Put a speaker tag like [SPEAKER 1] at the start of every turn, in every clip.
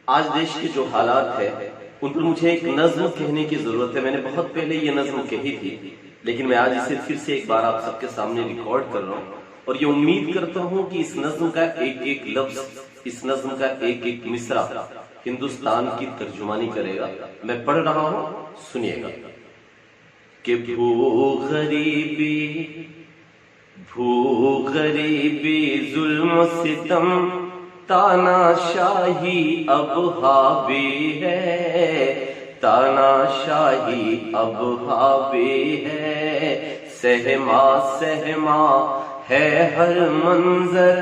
[SPEAKER 1] آج دیش کے جو حالات ہے ان پر مجھے ایک نظم کہنے کی ضرورت ہے. میں نے بہت پہلے یہ نظم کہی تھی، لیکن میں آج اسے پھر سے ایک بار آپ سب کے سامنے ریکارڈ کر رہا ہوں، اور یہ امید کرتا ہوں کہ اس نظم کا ایک ایک لفظ، اس نظم کا ایک ایک مصرع ہندوستان کی ترجمانی کرے گا. میں پڑھ رہا ہوں، سنیے گا. کہ بھوک غریبی ظلم ستم تانا شاہی اب حاوی ہے، تانا شاہی اب حاوی ہے. سہما سہما ہے ہر منظر،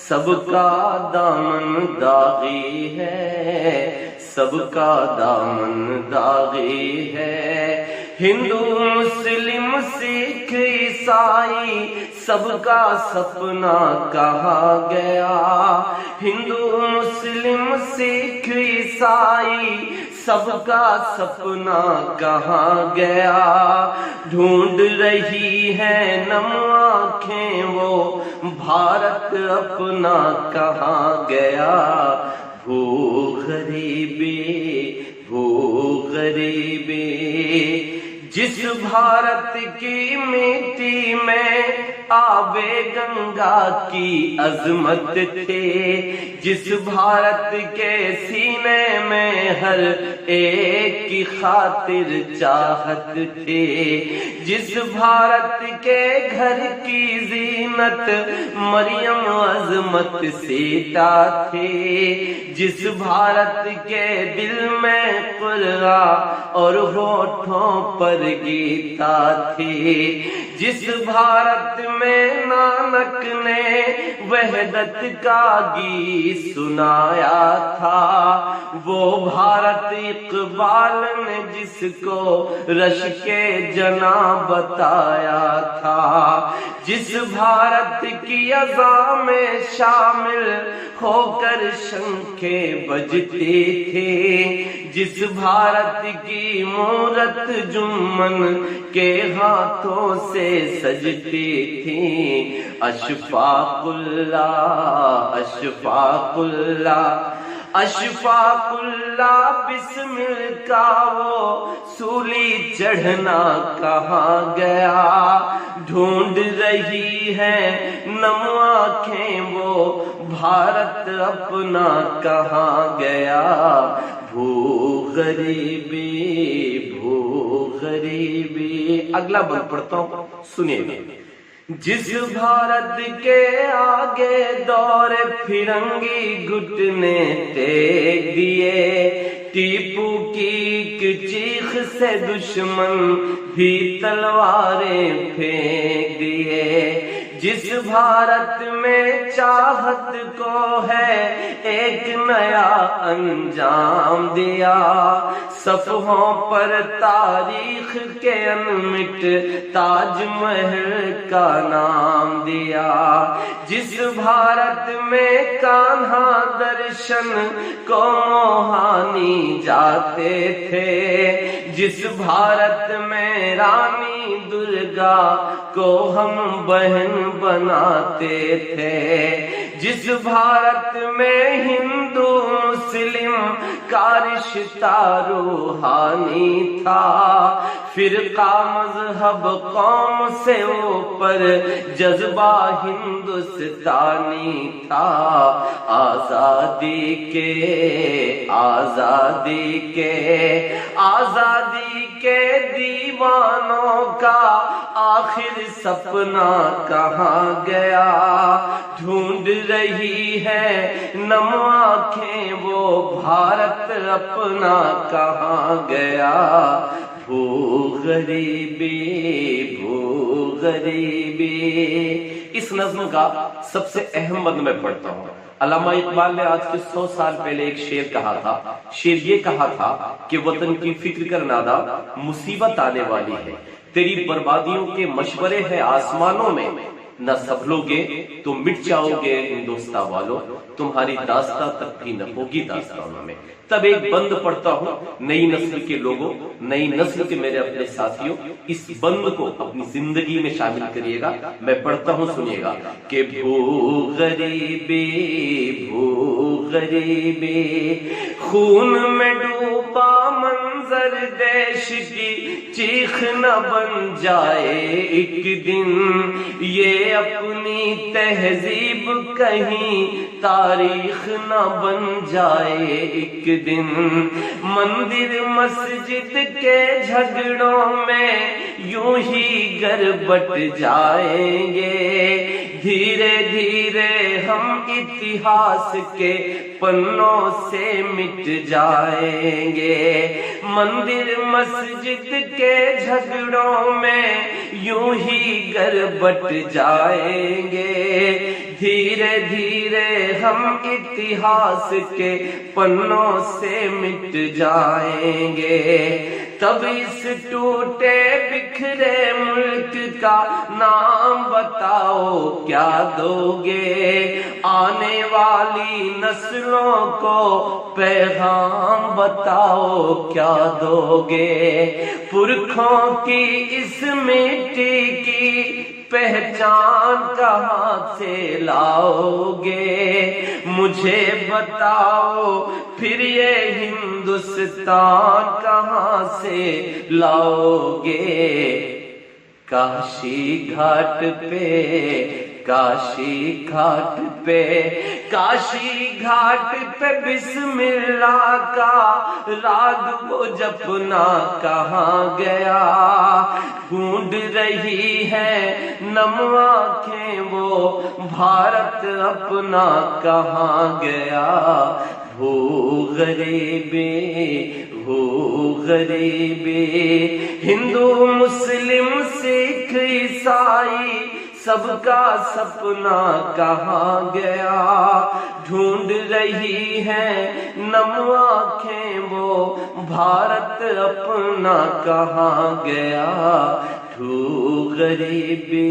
[SPEAKER 1] سب کا دامن داغی ہے، سب کا دامن داغی ہے. ہندو مسلم سکھ عیسائی سب کا سپنا کہا گیا، ہندو مسلم سکھ عیسائی سب کا سپنا کہا گیا. ڈھونڈ رہی ہے نم آنکھیں وہ بھارت اپنا کہاں گیا. بھوک غریبی جس بھارت کی مٹی میں آب گنگا کی عظمت تھے، جس بھارت کے سینے میں ہر ایک کی خاطر چاہت تھے، جس بھارت کے گھر کی زینت مریم عظمت سیتا تھے، جس بھارت کے دل میں قرآن اور ہونٹوں پر گیتا تھی، جس بھارت میں نانک نے وحدت کا گیت سنایا تھا، وہ بھارت اقبال نے جس کو رشک جنا بتایا تھا، جس بھارت کی اذاں میں شامل ہو کر شنکھیں بجتی تھی، جس بھارت کی مورت جمن کے ہاتھوں سے سجتی تھی. اشفاق اللہ اشفاق اللہ اشفاق اللہ بسمل کا وہ سولی چڑھنا کہاں گیا. ڈھونڈ رہی ہے نم آنکھیں وہ بھارت اپنا کہاں گیا. بھوک غریبی. اگلا بند پڑھتا ہوں، سنیے گا. جس بھارت کے آگے دور پھرنگی گھٹنے ٹیک دیے، ٹیپو کی ایک چیخ سے دشمن بھی تلواریں پھینک دیے، جس بھارت میں چاہت کو ہے ایک نیا انجام دیا، صفحوں پر تاریخ کے انمٹ تاج محل کا نام دیا، جس بھارت میں کانہا درشن کو موہانی جاتے تھے، جس بھارت میں رانی درگا کو ہم بہن بناتے تھے، جس بھارت میں ہندو مسلم کا رشتہ روحانی تھا، فرقہ مذہب قوم سے اوپر جذبہ ہندوستانی تھا. آزادی کے دیوانوں کا آخر سپنا کہاں گیا. ڈھونڈ رہی ہے نم آنکھیں وہ بھارت اپنا کہاں گیا. بھوک غریبی. اس نظم کا سب سے اہم بند میں پڑھتا ہوں. علامہ اقبال نے آج کے 100 سال پہلے ایک شعر کہا تھا. شعر یہ کہا تھا کہ وطن کی فکر کر نادا، مصیبت آنے والی ہے، تیری بربادیوں کے مشورے ہیں آسمانوں میں، نہ سنبھلوگے تو مٹ جاؤ گے ہندوستان والوں، تمہاری داستان تک بھی نہ ہوگی داستانوں میں۔ تب ایک بند پڑھتا ہوں نئی نسل کے لوگوں، نئی نسل کے میرے اپنے ساتھیوں، اس بند کو اپنی زندگی میں شامل کریے گا۔ میں پڑھتا ہوں، سنیے گا کہ بھو غریبی خون میں ڈوبا منظر دیش کی، چیخ نہ بن جائے ایک دن یہ اپنی تہذیب، کہیں تاریخ نہ بن جائے ایک دن۔ مندر مسجد کے جھگڑوں میں یوں ہی گر بٹ جائیں گے، دھیرے دھیرے ہم اتہاس کے پنوں سے مٹ جائیں گے۔ مندر مسجد کے جھگڑوں میں یوں ہی گر بٹ جائیں گے، دھیرے دھیرے ہم اتہاس کے پنوں سے مٹ جائیں گے۔ تب اس ٹوٹے بکھرے ملک کا نام بتاؤ کیا دو گے، آنے والی نسلوں کو پیغام بتاؤ کیا دو گے۔ پرکھوں کی اس مٹی کی پہچان کہاں سے لاؤ گے، مجھے بتاؤ پھر یہ ہندوستان کہاں سے لاؤ گے۔ کاشی گھاٹ پہ کاشی گھاٹ پہ کاشی گھاٹ پہ بسم اللہ کا راگ وہ جپنا کہاں گیا، ڈھونڈ رہی ہے نم آنکھیں وہ بھارت اپنا کہاں گیا۔ ہو غریبی ہندو مسلم سکھ عیسائی سب کا سپنا کہاں گیا، ڈھونڈ رہی ہے نم آنکھیں وہ بھارت اپنا کہاں گیا۔ بھو غریبی